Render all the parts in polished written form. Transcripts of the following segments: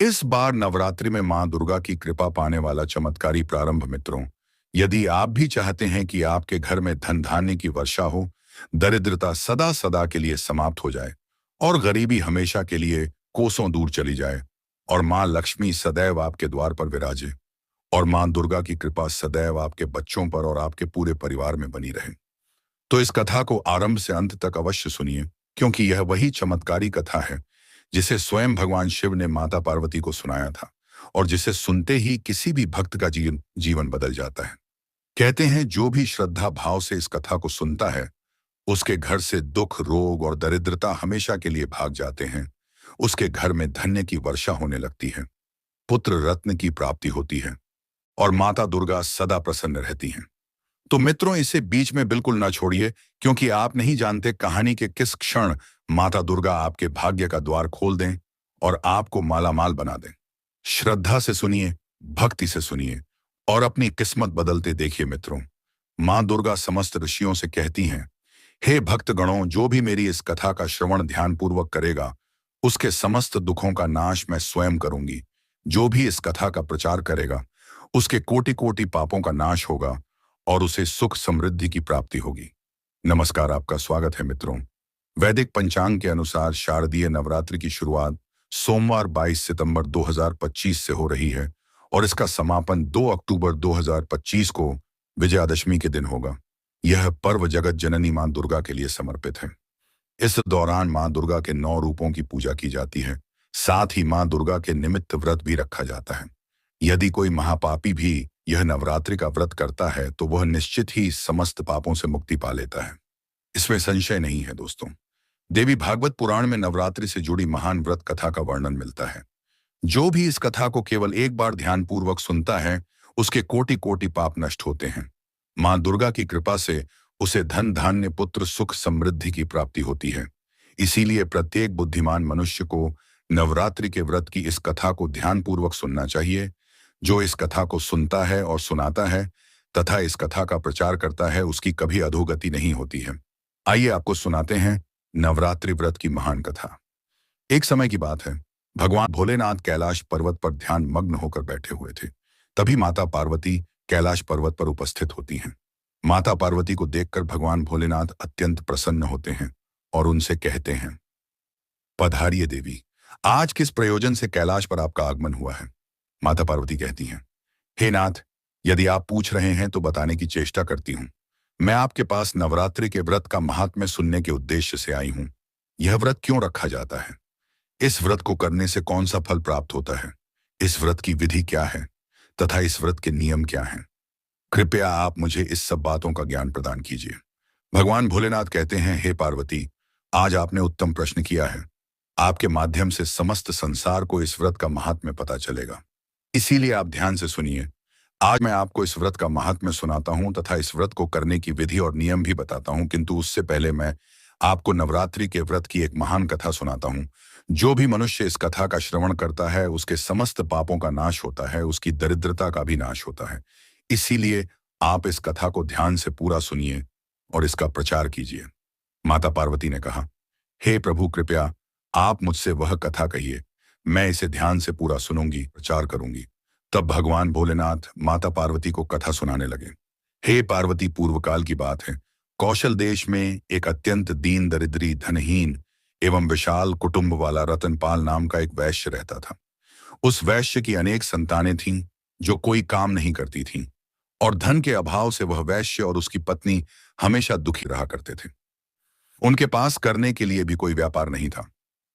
इस बार नवरात्रि में मां दुर्गा की कृपा पाने वाला चमत्कारी प्रारंभ मित्रों। यदि आप भी चाहते हैं कि आपके घर में धन धान्य की वर्षा हो, दरिद्रता सदा सदा के लिए समाप्त हो जाए और गरीबी हमेशा के लिए कोसों दूर चली जाए और मां लक्ष्मी सदैव आपके द्वार पर विराजे और मां दुर्गा की कृपा सदैव आपके बच्चों पर और आपके पूरे परिवार में बनी रहे, तो इस कथा को आरंभ से अंत तक अवश्य सुनिए, क्योंकि यह वही चमत्कारी कथा है जिसे स्वयं भगवान शिव ने माता पार्वती को सुनाया था और जिसे सुनते ही किसी भी भक्त का जीवन बदल जाता है। कहते हैं जो भी श्रद्धा भाव से इस कथा को सुनता है, उसके घर से दुख, रोग और दरिद्रता हमेशा के लिए भाग जाते हैं। उसके घर में धन्य की वर्षा होने लगती है, पुत्र रत्न की प्राप्ति होती है और माता दुर्गा सदा प्रसन्न रहती हैं। तो मित्रों, इसे बीच में बिल्कुल ना छोड़िए, क्योंकि आप नहीं जानते कहानी के किस क्षण माता दुर्गा आपके भाग्य का द्वार खोल दें और आपको मालामाल बना दें। श्रद्धा से सुनिए, भक्ति से सुनिए और अपनी किस्मत बदलते देखिए मित्रों। मां दुर्गा समस्त ऋषियों से कहती हैं, हे भक्तगणों, जो भी मेरी इस कथा का श्रवण ध्यानपूर्वक करेगा, उसके समस्त दुखों का नाश मैं स्वयं करूंगी। जो भी इस कथा का प्रचार करेगा, उसके कोटि कोटि पापों का नाश होगा और उसे सुख समृद्धि की प्राप्ति होगी। नमस्कार, आपका स्वागत है मित्रों। वैदिक पंचांग के अनुसार शारदीय नवरात्रि की शुरुआत सोमवार 22 सितंबर 2025 से हो रही है और इसका समापन 2 अक्टूबर 2025 को विजयादशमी के दिन होगा। यह पर्व जगत जननी मां दुर्गा के लिए समर्पित है। इस दौरान मां दुर्गा के 9 रूपों की पूजा की जाती है। साथ ही मां दुर्गा के निमित्त व्रत भी रखा जाता है। यदि कोई महापापी भी यह नवरात्रि का व्रत करता है तो वह निश्चित ही समस्त पापों से मुक्ति पा लेता है। इसमें संशय नहीं है दोस्तों। देवी भागवत पुराण में नवरात्रि से जुड़ी महान व्रत कथा का वर्णन मिलता है। जो भी इस कथा को केवल एक बार ध्यानपूर्वक सुनता है, उसके कोटि कोटि पाप नष्ट होते हैं। मां दुर्गा की कृपा से उसे धन धान्य, पुत्र, सुख, समृद्धि की प्राप्ति होती है। इसीलिए प्रत्येक बुद्धिमान मनुष्य को नवरात्रि के व्रत की इस कथा को ध्यानपूर्वक सुनना चाहिए। जो इस कथा को सुनता है और सुनाता है तथा इस कथा का प्रचार करता है, उसकी कभी अधोगति नहीं होती है। आइए आपको सुनाते हैं नवरात्रि व्रत की महान कथा। एक समय की बात है, भगवान भोलेनाथ कैलाश पर्वत पर ध्यान मग्न होकर बैठे हुए थे। तभी माता पार्वती कैलाश पर्वत पर उपस्थित होती हैं। माता पार्वती को देखकर भगवान भोलेनाथ अत्यंत प्रसन्न होते हैं और उनसे कहते हैं, पधारिए देवी, आज किस प्रयोजन से कैलाश पर आपका आगमन हुआ है? माता पार्वती कहती हैं, हे नाथ, यदि आप पूछ रहे हैं तो बताने की चेष्टा करती हूँ। मैं आपके पास नवरात्रि के व्रत का महात्म्य सुनने के उद्देश्य से आई हूँ। यह व्रत क्यों रखा जाता है? इस व्रत को करने से कौन सा फल प्राप्त होता है? इस व्रत की विधि क्या है तथा इस व्रत के नियम क्या हैं? कृपया आप मुझे इस सब बातों का ज्ञान प्रदान कीजिए। भगवान भोलेनाथ कहते हैं, हे पार्वती, आज आपने उत्तम प्रश्न किया है। आपके माध्यम से समस्त संसार को इस व्रत का महात्म्य पता चलेगा। इसीलिए आप ध्यान से सुनिए। आज मैं आपको इस व्रत का महात्म्य सुनाता हूं तथा इस व्रत को करने की विधि और नियम भी बताता हूं, किंतु उससे पहले मैं आपको नवरात्रि के व्रत की एक महान कथा सुनाता हूं। जो भी मनुष्य इस कथा का श्रवण करता है, उसके समस्त पापों का नाश होता है, उसकी दरिद्रता का भी नाश होता है। इसीलिए आप इस कथा को ध्यान से पूरा सुनिए और इसका प्रचार कीजिए। माता पार्वती ने कहा, हे प्रभु, कृपया आप मुझसे वह कथा कहिए। मैं इसे ध्यान से पूरा सुनूंगी, प्रचार करूंगी। तब भगवान भोलेनाथ माता पार्वती को कथा सुनाने लगे। हे पार्वती, पूर्व काल की बात है। कौशल देश में एक अत्यंत दीन, दरिद्री, धनहीन एवं विशाल कुटुंब वाला रतनपाल नाम का एक वैश्य रहता था। उस वैश्य की अनेक संतानें थीं जो कोई काम नहीं करती थीं और धन के अभाव से वह वैश्य और उसकी पत्नी हमेशा दुखी रहा करते थे। उनके पास करने के लिए भी कोई व्यापार नहीं था।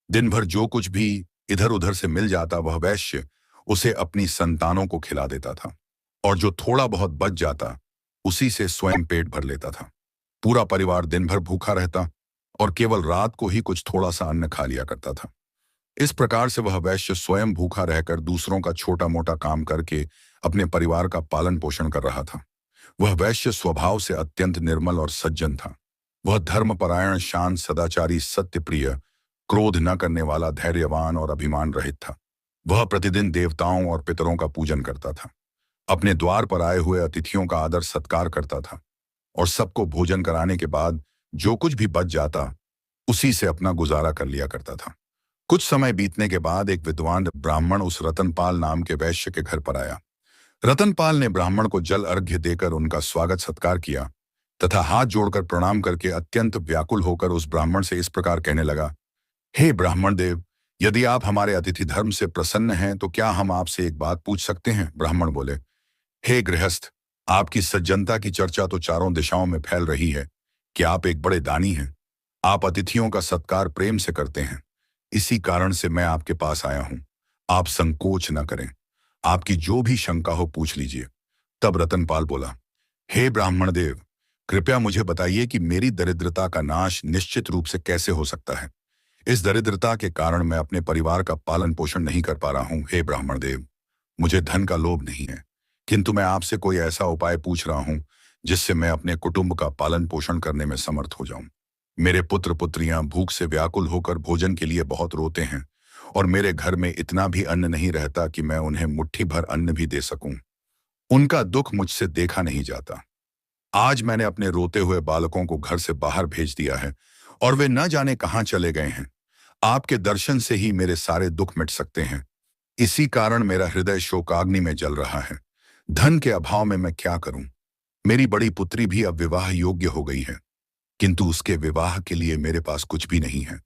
दिन भर जो कुछ भी इधर उधर से मिल जाता, वह वैश्य उसे अपनी संतानों को खिला देता था और जो थोड़ा बहुत बच जाता, उसी से स्वयं पेट भर लेता था। पूरा परिवार दिन भर भूखा रहता और केवल रात को ही कुछ थोड़ा सा अन्न खा लिया करता था। इस प्रकार से वह वैश्य स्वयं भूखा रहकर दूसरों का छोटा मोटा काम करके अपने परिवार का पालन पोषण कर रहा था। वह वैश्य स्वभाव से अत्यंत निर्मल और सज्जन था। वह धर्मपरायण, शांत, सदाचारी, सत्यप्रिय, क्रोध न करने वाला, धैर्यवान और अभिमान रहित था। वह प्रतिदिन देवताओं और पितरों का पूजन करता था, अपने द्वार पर आए हुए अतिथियों का आदर सत्कार करता था और सबको भोजन कराने के बाद जो कुछ भी बच जाता, उसी से अपना गुजारा कर लिया करता था। कुछ समय बीतने के बाद एक विद्वान ब्राह्मण उस रतनपाल नाम के वैश्य के घर पर आया। रतनपाल ने ब्राह्मण को जल अर्घ्य देकर उनका स्वागत सत्कार किया तथा हाथ जोड़कर प्रणाम करके अत्यंत व्याकुल होकर उस ब्राह्मण से इस प्रकार कहने लगा। हे ब्राह्मण देव, यदि आप हमारे अतिथि धर्म से प्रसन्न हैं तो क्या हम आपसे एक बात पूछ सकते हैं? ब्राह्मण बोले। हे गृहस्थ, आपकी सज्जनता की चर्चा तो चारों दिशाओं में फैल रही है कि आप एक बड़े दानी हैं। आप अतिथियों का सत्कार प्रेम से करते हैं। इसी कारण से मैं आपके पास आया हूं। आप संकोच न करें। आपकी जो भी शंका हो पूछ लीजिए। तब रतनपाल बोला, हे ब्राह्मण देव, कृपया मुझे बताइए कि मेरी दरिद्रता का नाश निश्चित रूप से कैसे हो सकता है। इस दरिद्रता के कारण मैं अपने परिवार का पालन पोषण नहीं कर पा रहा हूं। हे ब्राह्मण देव, मुझे धन का लोभ नहीं है, किंतु मैं आपसे कोई ऐसा उपाय पूछ रहा हूं जिससे मैं अपने कुटुंब का पालन पोषण करने में समर्थ हो जाऊं। मेरे पुत्र पुत्रियां भूख से व्याकुल होकर भोजन के लिए बहुत रोते हैं और मेरे घर में इतना भी अन्न नहीं रहता कि मैं उन्हें मुट्ठी भर अन्न भी दे सकूं। उनका दुख मुझसे देखा नहीं जाता। आज मैंने अपने रोते हुए बालकों को घर से बाहर भेज दिया है और वे न जाने कहां चले गए हैं। आपके दर्शन से ही मेरे सारे दुख मिट सकते हैं। इसी कारण मेरा हृदय शोकाग्नि में जल रहा है। धन के अभाव में मैं क्या करूं? मेरी बड़ी पुत्री भी अब विवाह योग्य हो गई है, किंतु उसके विवाह के लिए मेरे पास कुछ भी नहीं है।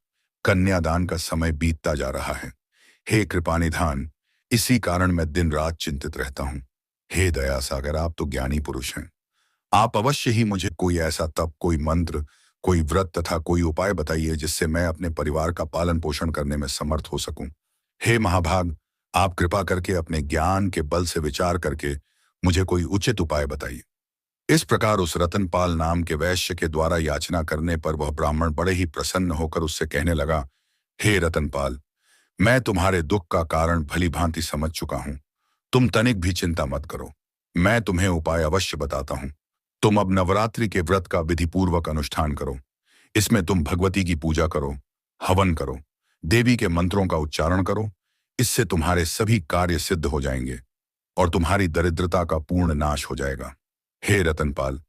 कन्यादान का समय बीतता जा रहा है। हे कृपानिधान, इसी कारण मैं दिन रात चिंतित रहता हूं। हे दया सागर, आप तो ज्ञानी पुरुष हैं। आप अवश्य ही मुझे कोई ऐसा तप, कोई मंत्र, कोई व्रत तथा कोई उपाय बताइए जिससे मैं अपने परिवार का पालन पोषण करने में समर्थ हो सकूं। हे महाभाग, आप कृपा करके अपने ज्ञान के बल से विचार करके मुझे कोई उचित उपाय बताइए। इस प्रकार उस रतनपाल नाम के वैश्य के द्वारा याचना करने पर वह ब्राह्मण बड़े ही प्रसन्न होकर उससे कहने लगा, हे रतनपाल, मैं तुम्हारे दुख का कारण भली भांति समझ चुका हूं। तुम तनिक भी चिंता मत करो। मैं तुम्हें उपाय अवश्य बताता हूं। तुम अब नवरात्रि के व्रत का विधिपूर्वक अनुष्ठान करो। इसमें तुम भगवती की पूजा करो, हवन करो, देवी के मंत्रों का उच्चारण करो। इससे तुम्हारे सभी कार्य सिद्ध हो जाएंगे और तुम्हारी दरिद्रता का पूर्ण नाश हो जाएगा। हे रतनपाल,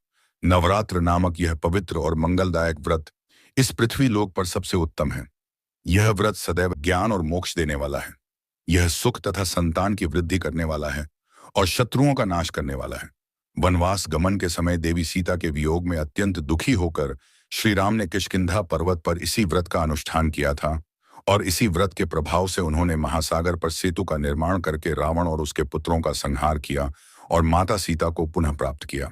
नवरात्र नामक यह पवित्र और मंगलदायक व्रत इस पृथ्वी लोक पर सबसे उत्तम है। यह व्रत सदैव ज्ञान और मोक्ष देने वाला है। यह सुख तथा संतान की वृद्धि करने वाला है और शत्रुओं का नाश करने वाला है। वनवास गमन के समय देवी सीता के वियोग में अत्यंत दुखी होकर श्री राम ने किष्किंधा पर्वत पर इसी व्रत का अनुष्ठान किया था और इसी व्रत के प्रभाव से उन्होंने महासागर पर सेतु का निर्माण करके रावण और उसके पुत्रों का संहार किया और माता सीता को पुनः प्राप्त किया।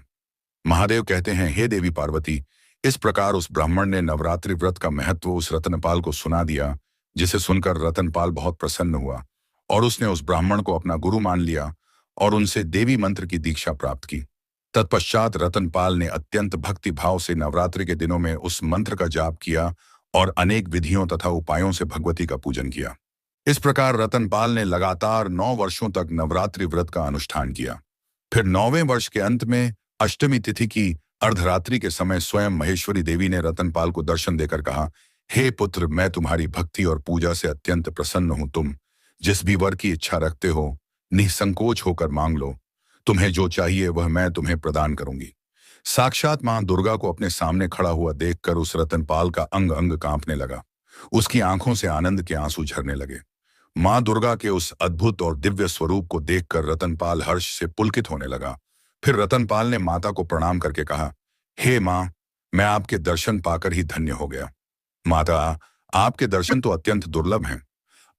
महादेव कहते हैं, हे देवी पार्वती, इस प्रकार उस ब्राह्मण ने नवरात्रि व्रत का महत्व उस रतनपाल को सुना दिया, जिसे सुनकर रतनपाल बहुत प्रसन्न हुआ और उसने उस ब्राह्मण को अपना गुरु मान लिया और उनसे देवी मंत्र की दीक्षा प्राप्त की। तत्पश्चात रतनपाल ने अत्यंत भक्ति भाव से नवरात्रि के दिनों में उस मंत्र का जाप किया और अनेक विधियों तथा उपायों से भगवती का पूजन किया। इस प्रकार रतनपाल ने लगातार 9 वर्षों तक नवरात्रि व्रत का अनुष्ठान किया। फिर 9वें वर्ष के अंत में अष्टमी तिथि की अर्धरात्रि के समय स्वयं महेश्वरी देवी ने रतनपाल को दर्शन देकर कहा, हे पुत्र, मैं तुम्हारी भक्ति और पूजा से अत्यंत प्रसन्न हूं। तुम जिस भी वर की इच्छा रखते हो निसंकोच होकर मांग लो। तुम्हें जो चाहिए वह मैं तुम्हें प्रदान करूंगी। साक्षात मां दुर्गा को अपने सामने खड़ा हुआ देखकर उस रतनपाल का अंग अंग कांपने लगा। उसकी आंखों से आनंद के आंसू झरने लगे। मां दुर्गा के उस अद्भुत और दिव्य स्वरूप को देखकर रतनपाल हर्ष से पुलकित होने लगा। फिर रतनपाल ने माता को प्रणाम करके कहा, हे मां, मैं आपके दर्शन पाकर ही धन्य हो गया। माता, आपके दर्शन तो अत्यंत दुर्लभ हैं।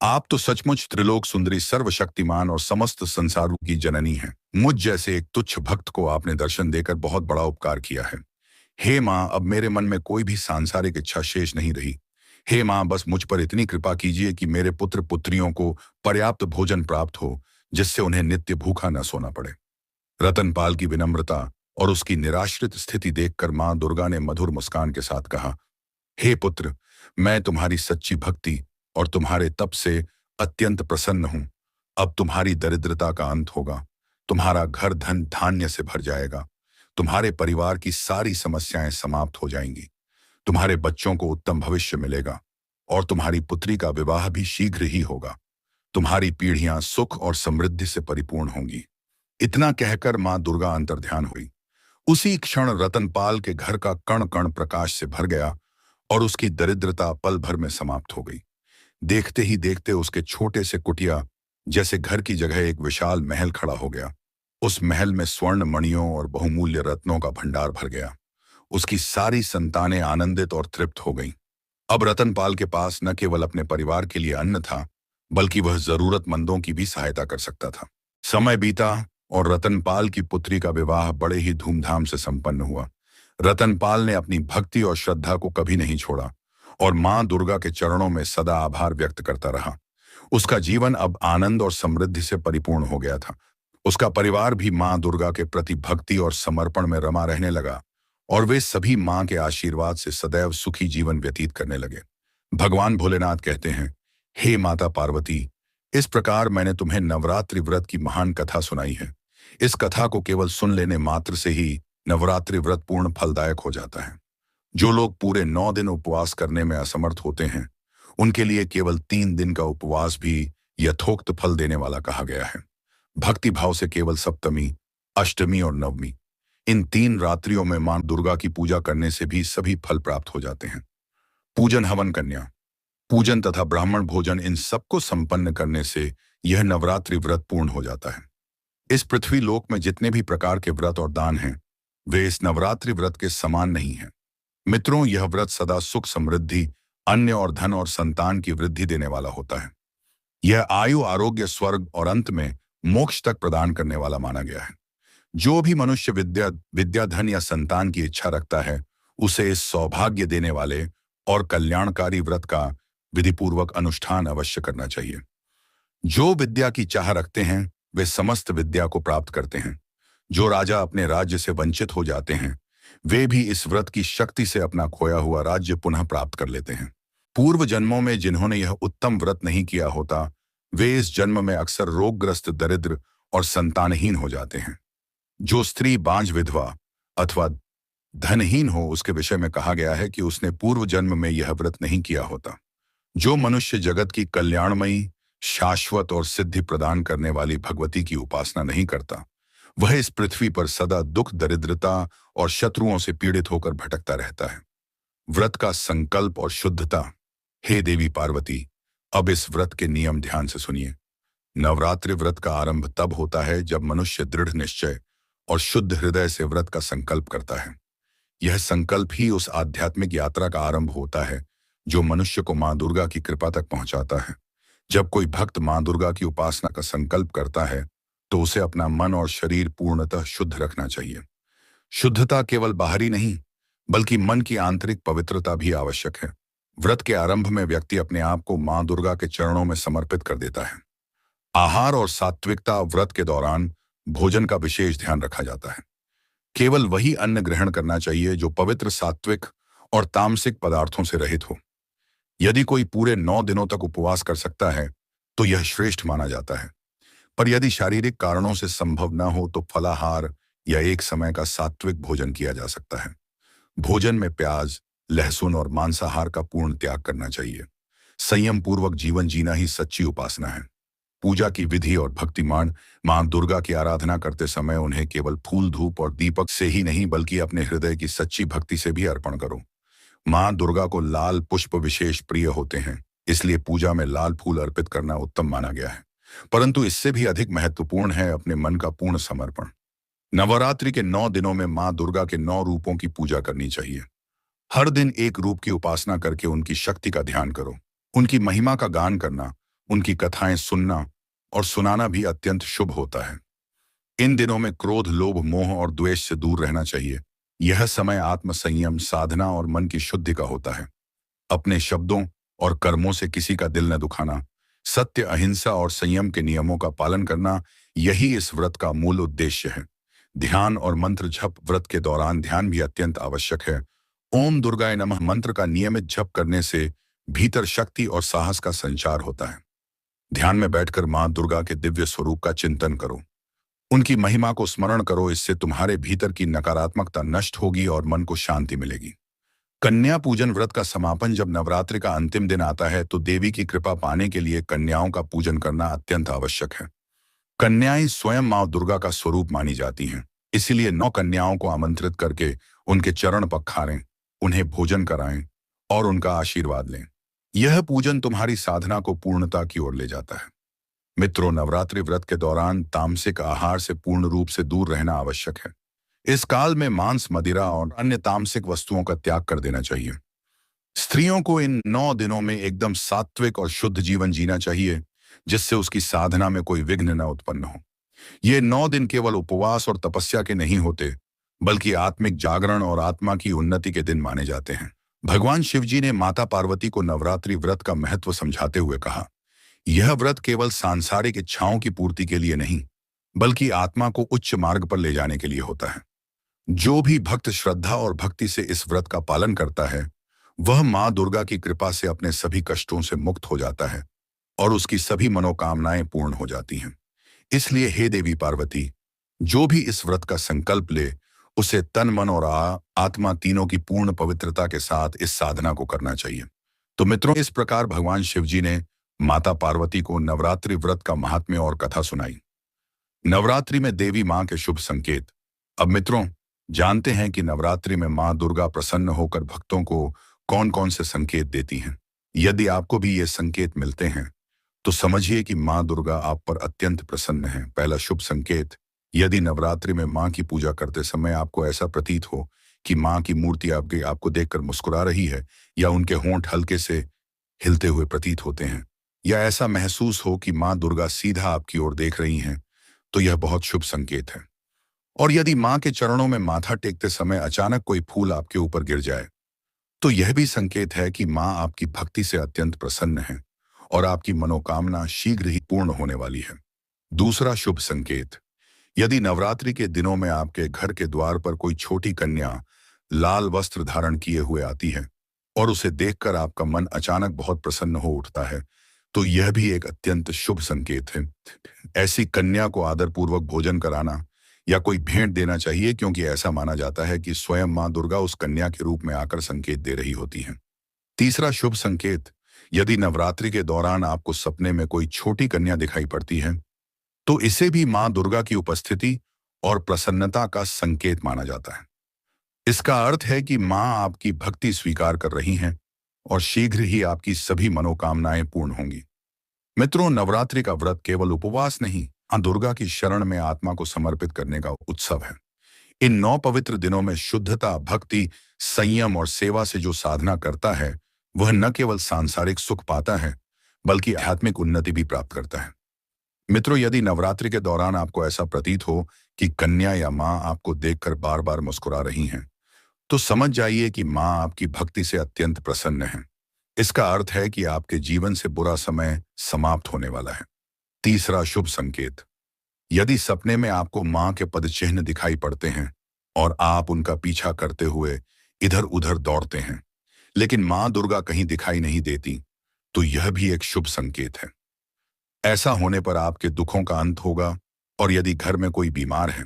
आप तो सचमुच त्रिलोक सुंदरी, सर्वशक्तिमान और समस्त संसारों की जननी हैं। मुझ जैसे एक तुच्छ भक्त को आपने दर्शन देकर बहुत बड़ा उपकार किया है। हे मां, अब मेरे मन में कोई भी सांसारिक इच्छा शेष नहीं रही। हे मां, बस मुझ पर इतनी कृपा कीजिए कि मेरे पुत्र पुत्रियों को पर्याप्त भोजन प्राप्त हो, जिससे उन्हें नित्य भूखा न सोना पड़े। रतनपाल की विनम्रता और उसकी निराश्रित स्थिति देखकर मां दुर्गा ने मधुर मुस्कान के साथ कहा, हे पुत्र, मैं तुम्हारी सच्ची भक्ति और तुम्हारे तप से अत्यंत प्रसन्न हूं। अब तुम्हारी दरिद्रता का अंत होगा। तुम्हारा घर धन धान्य से भर जाएगा। तुम्हारे परिवार की सारी समस्याएं समाप्त हो जाएंगी। तुम्हारे बच्चों को उत्तम भविष्य मिलेगा और तुम्हारी पुत्री का विवाह भी शीघ्र ही होगा। तुम्हारी पीढ़ियां सुख और समृद्धि से परिपूर्ण होंगी। इतना कहकर मां दुर्गा अंतर्ध्यान हुई। उसी क्षण रतनपाल के घर का कण कण प्रकाश से भर गया और उसकी दरिद्रता पल भर में समाप्त हो गई। देखते ही देखते उसके छोटे से कुटिया जैसे घर की जगह एक विशाल महल खड़ा हो गया। उस महल में स्वर्ण मणियों और बहुमूल्य रत्नों का भंडार भर गया। उसकी सारी संतानें आनंदित और तृप्त हो गईं। अब रतनपाल के पास न केवल अपने परिवार के लिए अन्न था, बल्कि वह जरूरतमंदों की भी सहायता कर सकता था। समय बीता और रतनपाल की पुत्री का विवाह बड़े ही धूमधाम से संपन्न हुआ। रतनपाल ने अपनी भक्ति और श्रद्धा को कभी नहीं छोड़ा और मां दुर्गा के चरणों में सदा आभार व्यक्त करता रहा। उसका जीवन अब आनंद और समृद्धि से परिपूर्ण हो गया था। उसका परिवार भी मां दुर्गा के प्रति भक्ति और समर्पण में रमा रहने लगा और वे सभी मां के आशीर्वाद से सदैव सुखी जीवन व्यतीत करने लगे। भगवान भोलेनाथ कहते हैं, हे माता पार्वती, इस प्रकार मैंने तुम्हें नवरात्रि व्रत की महान कथा सुनाई है। इस कथा को केवल सुन लेने मात्र से ही नवरात्रि व्रत पूर्ण फलदायक हो जाता है। जो लोग पूरे 9 दिन उपवास करने में असमर्थ होते हैं, उनके लिए केवल 3 दिन का उपवास भी यथोक्त फल देने वाला कहा गया है। भक्ति भाव से केवल सप्तमी, अष्टमी और नवमी, इन 3 रात्रियों में मां दुर्गा की पूजा करने से भी सभी फल प्राप्त हो जाते हैं। पूजन, हवन, कन्या पूजन तथा ब्राह्मण भोजन, इन सबको संपन्न करने से यह नवरात्रि व्रत पूर्ण हो जाता है। इस पृथ्वी लोक में जितने भी प्रकार के व्रत और दान हैं, वे इस नवरात्रि व्रत के समान नहीं हैं। मित्रों, यह व्रत सदा सुख, समृद्धि, अन्य और धन और संतान की वृद्धि देने वाला होता है। यह आयु, आरोग्य, स्वर्ग और अंत में मोक्ष तक प्रदान करने वाला माना गया है। जो भी मनुष्य विद्या, धन या संतान की इच्छा रखता है, उसे इस सौभाग्य देने वाले और कल्याणकारी व्रत का विधिपूर्वक अनुष्ठान अवश्य करना चाहिए। जो विद्या की चाह रखते हैं, वे समस्त विद्या को प्राप्त करते हैं। जो राजा अपने राज्य से वंचित हो जाते हैं, वे भी इस व्रत की शक्ति से अपना खोया हुआ राज्य पुनः प्राप्त कर लेते हैं। पूर्व जन्मों में जिन्होंने यह उत्तम व्रत नहीं किया होता, वे इस जन्म में अक्सर रोगग्रस्त, दरिद्र और संतानहीन हो जाते हैं। जो स्त्री बांझ, विधवा अथवा धनहीन हो, उसके विषय में कहा गया है कि उसने पूर्व जन्म में यह व्रत नहीं किया होता। जो मनुष्य जगत की कल्याणमयी, शाश्वत और सिद्धि प्रदान करने वाली भगवती की उपासना नहीं करता, वह इस पृथ्वी पर सदा दुख, दरिद्रता और शत्रुओं से पीड़ित होकर भटकता रहता है। व्रत का संकल्प और शुद्धता। हे देवी पार्वती, अब इस व्रत के नियम ध्यान से सुनिए। नवरात्रि व्रत का आरंभ तब होता है जब मनुष्य दृढ़ निश्चय और शुद्ध हृदय से व्रत का संकल्प करता है। यह संकल्प ही उस आध्यात्मिक यात्रा का आरंभ होता है जो मनुष्य को मां दुर्गा की कृपा तक पहुंचाता है। जब कोई भक्त मां दुर्गा की उपासना का संकल्प करता है, तो उसे अपना मन और शरीर पूर्णतः शुद्ध रखना चाहिए। शुद्धता केवल बाहरी नहीं, बल्कि मन की आंतरिक पवित्रता भी आवश्यक है। व्रत के आरंभ में व्यक्ति अपने आप को मां दुर्गा के चरणों में समर्पित कर देता है। आहार और सात्विकता। व्रत के दौरान भोजन का विशेष ध्यान रखा जाता है। केवल वही अन्न ग्रहण करना चाहिए जो पवित्र, सात्विक और तामसिक पदार्थों से रहित हो। यदि कोई पूरे 9 दिनों तक उपवास कर सकता है, तो यह श्रेष्ठ माना जाता है। पर यदि शारीरिक कारणों से संभव न हो, तो फलाहार या एक समय का सात्विक भोजन किया जा सकता है। भोजन में प्याज, लहसुन और मांसाहार का पूर्ण त्याग करना चाहिए। संयम पूर्वक जीवन जीना ही सच्ची उपासना है। पूजा की विधि और भक्तिमान। मां दुर्गा की आराधना करते समय उन्हें केवल फूल, धूप और दीपक से ही नहीं, बल्कि अपने हृदय की सच्ची भक्ति से भी अर्पण करो। मां दुर्गा को लाल पुष्प विशेष प्रिय होते हैं, इसलिए पूजा में लाल फूल अर्पित करना उत्तम माना गया है। परंतु इससे भी अधिक महत्वपूर्ण है अपने मन का पूर्ण समर्पण। नवरात्रि के 9 दिनों में मां दुर्गा के 9 रूपों की पूजा करनी चाहिए। हर दिन एक रूप की उपासना करके उनकी शक्ति का ध्यान करो। उनकी महिमा का गान करना, उनकी कथाएं सुनना और सुनाना भी अत्यंत शुभ होता है। इन दिनों में क्रोध, लोभ, मोह और द्वेष से दूर रहना चाहिए। यह समय आत्म संयम, साधना और मन की शुद्धि का होता है। अपने शब्दों और कर्मों से किसी का दिल न दुखाना, सत्य, अहिंसा और संयम के नियमों का पालन करना, यही इस व्रत का मूल उद्देश्य है। ध्यान और मंत्र जप। व्रत के दौरान ध्यान भी अत्यंत आवश्यक है। ओम दुर्गाय नमः मंत्र का नियमित जप करने से भीतर शक्ति और साहस का संचार होता है। ध्यान में बैठकर मां दुर्गा के दिव्य स्वरूप का चिंतन करो। उनकी महिमा को स्मरण करो। इससे तुम्हारे भीतर की नकारात्मकता नष्ट होगी और मन को शांति मिलेगी। कन्या पूजन। व्रत का समापन जब नवरात्रि का अंतिम दिन आता है, तो देवी की कृपा पाने के लिए कन्याओं का पूजन करना अत्यंत आवश्यक है। कन्याएं स्वयं मां दुर्गा का स्वरूप मानी जाती हैं। इसीलिए 9 कन्याओं को आमंत्रित करके उनके चरण पखारें, उन्हें भोजन कराएं और उनका आशीर्वाद लें। यह पूजन तुम्हारी साधना को पूर्णता की ओर ले जाता है। मित्रों, नवरात्रि व्रत के दौरान तामसिक आहार से पूर्ण रूप से दूर रहना आवश्यक है। इस काल में मांस, मदिरा और अन्य तामसिक वस्तुओं का त्याग कर देना चाहिए। स्त्रियों को इन 9 दिनों में एकदम सात्विक और शुद्ध जीवन जीना चाहिए, जिससे उसकी साधना में कोई विघ्न न उत्पन्न हो। ये 9 दिन केवल उपवास और तपस्या के नहीं होते, बल्कि आत्मिक जागरण और आत्मा की उन्नति के दिन माने जाते हैं। भगवान शिवजी ने माता पार्वती को नवरात्रि व्रत का महत्व समझाते हुए कहा, यह व्रत केवल सांसारिक इच्छाओं की पूर्ति के लिए नहीं, बल्कि आत्मा को उच्च मार्ग पर ले जाने के लिए होता है। जो भी भक्त श्रद्धा और भक्ति से इस व्रत का पालन करता है, वह माँ दुर्गा की कृपा से अपने सभी कष्टों से मुक्त हो जाता है और उसकी सभी मनोकामनाएं पूर्ण हो जाती हैं। इसलिए हे देवी पार्वती, जो भी इस व्रत का संकल्प ले, उसे तन, मन और आत्मा तीनों की पूर्ण पवित्रता के साथ इस साधना को करना चाहिए। तो मित्रों, इस प्रकार भगवान शिवजी ने माता पार्वती को नवरात्रि व्रत का महात्म्य और कथा सुनाई। नवरात्रि में देवी मां के शुभ संकेत। अब मित्रों, जानते हैं कि नवरात्रि में मां दुर्गा प्रसन्न होकर भक्तों को कौन कौन से संकेत देती हैं। यदि आपको भी ये संकेत मिलते हैं, तो समझिए कि मां दुर्गा आप पर अत्यंत प्रसन्न है। पहला शुभ संकेत, यदि नवरात्रि में मां की पूजा करते समय आपको ऐसा प्रतीत हो कि मां की मूर्ति आपको देखकर मुस्कुरा रही है, या उनके होंठ हल्के से हिलते हुए प्रतीत होते हैं, या ऐसा महसूस हो कि मां दुर्गा सीधा आपकी ओर देख रही हैं, तो यह बहुत शुभ संकेत है। और यदि मां के चरणों में माथा टेकते समय अचानक कोई फूल आपके ऊपर गिर जाए, तो यह भी संकेत है कि मां आपकी भक्ति से अत्यंत प्रसन्न है और आपकी मनोकामना शीघ्र ही पूर्ण होने वाली है। दूसरा शुभ संकेत, यदि नवरात्रि के दिनों में आपके घर के द्वार पर कोई छोटी कन्या लाल वस्त्र धारण किए हुए आती है और उसे देखकर आपका मन अचानक बहुत प्रसन्न हो उठता है, तो यह भी एक अत्यंत शुभ संकेत है। ऐसी कन्या को आदरपूर्वक भोजन कराना या कोई भेंट देना चाहिए, क्योंकि ऐसा माना जाता है कि स्वयं मां दुर्गा उस कन्या के रूप में आकर संकेत दे रही होती हैं। तीसरा शुभ संकेत, यदि नवरात्रि के दौरान आपको सपने में कोई छोटी कन्या दिखाई पड़ती है, तो इसे भी मां दुर्गा की उपस्थिति और प्रसन्नता का संकेत माना जाता है। इसका अर्थ है कि मां आपकी भक्ति स्वीकार कर रही हैं और शीघ्र ही आपकी सभी मनोकामनाएं पूर्ण होंगी। मित्रों, नवरात्रि का व्रत केवल उपवास नहीं, मां दुर्गा की शरण में आत्मा को समर्पित करने का उत्सव है। इन 9 पवित्र दिनों में शुद्धता, भक्ति, संयम और सेवा से जो साधना करता है, वह न केवल सांसारिक सुख पाता है, बल्कि आध्यात्मिक उन्नति भी प्राप्त करता है। मित्रों, यदि नवरात्रि के दौरान आपको ऐसा प्रतीत हो कि कन्या या मां आपको देखकर बार बार मुस्कुरा रही हैं, तो समझ जाइए कि मां आपकी भक्ति से अत्यंत प्रसन्न है। इसका अर्थ है कि आपके जीवन से बुरा समय समाप्त होने वाला है। तीसरा शुभ संकेत, यदि सपने में आपको मां के पद चिन्ह दिखाई पड़ते हैं और आप उनका पीछा करते हुए इधर उधर दौड़ते हैं, लेकिन मां दुर्गा कहीं दिखाई नहीं देती, तो यह भी एक शुभ संकेत है। ऐसा होने पर आपके दुखों का अंत होगा, और यदि घर में कोई बीमार है,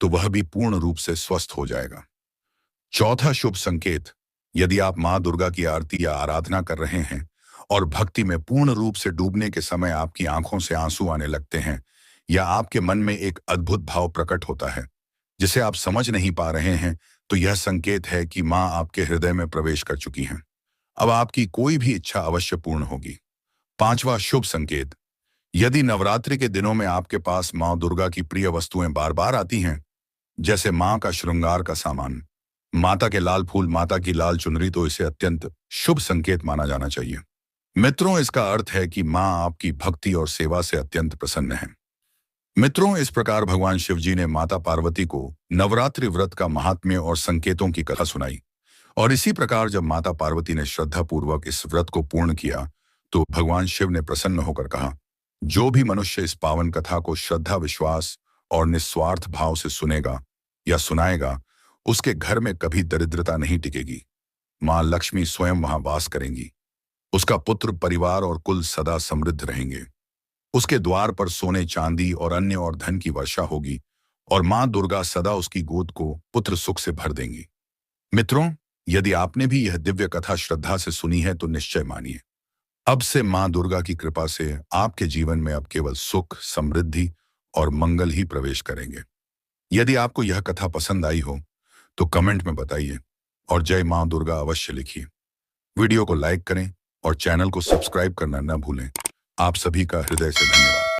तो वह भी पूर्ण रूप से स्वस्थ हो जाएगा। चौथा शुभ संकेत, यदि आप मां दुर्गा की आरती या आराधना कर रहे हैं और भक्ति में पूर्ण रूप से डूबने के समय आपकी आंखों से आंसू आने लगते हैं, या आपके मन में एक अद्भुत भाव प्रकट होता है जिसे आप समझ नहीं पा रहे हैं, तो यह संकेत है कि मां आपके हृदय में प्रवेश कर चुकी हैं। अब आपकी कोई भी इच्छा अवश्य पूर्ण होगी। पांचवा शुभ संकेत, यदि नवरात्रि के दिनों में आपके पास मां दुर्गा की प्रिय वस्तुएं बार बार आती हैं, जैसे मां का श्रृंगार का सामान, माता के लाल फूल, माता की लाल चुनरी, तो इसे अत्यंत शुभ संकेत माना जाना चाहिए। मित्रों, इसका अर्थ है कि मां आपकी भक्ति और सेवा से अत्यंत प्रसन्न है। मित्रों, इस प्रकार भगवान शिवजी ने माता पार्वती को नवरात्रि व्रत का महात्म्य और संकेतों की कथा सुनाई, और इसी प्रकार जब माता पार्वती ने श्रद्धापूर्वक इस व्रत को पूर्ण किया, तो भगवान शिव ने प्रसन्न होकर कहा, जो भी मनुष्य इस पावन कथा को श्रद्धा, विश्वास और निस्वार्थ भाव से सुनेगा या सुनाएगा, उसके घर में कभी दरिद्रता नहीं टिकेगी। मां लक्ष्मी स्वयं वहां वास करेंगी, उसका पुत्र, परिवार और कुल सदा समृद्ध रहेंगे। उसके द्वार पर सोने, चांदी और अन्य और धन की वर्षा होगी, और मां दुर्गा सदा उसकी गोद को पुत्र सुख से भर देंगी। मित्रों, यदि आपने भी यह दिव्य कथा श्रद्धा से सुनी है, तो निश्चय मानिए, अब से मां दुर्गा की कृपा से आपके जीवन में अब केवल सुख, समृद्धि और मंगल ही प्रवेश करेंगे। यदि आपको यह कथा पसंद आई हो, तो कमेंट में बताइए और जय मां दुर्गा अवश्य लिखिए। वीडियो को लाइक करें और चैनल को सब्सक्राइब करना न भूलें। आप सभी का हृदय से धन्यवाद।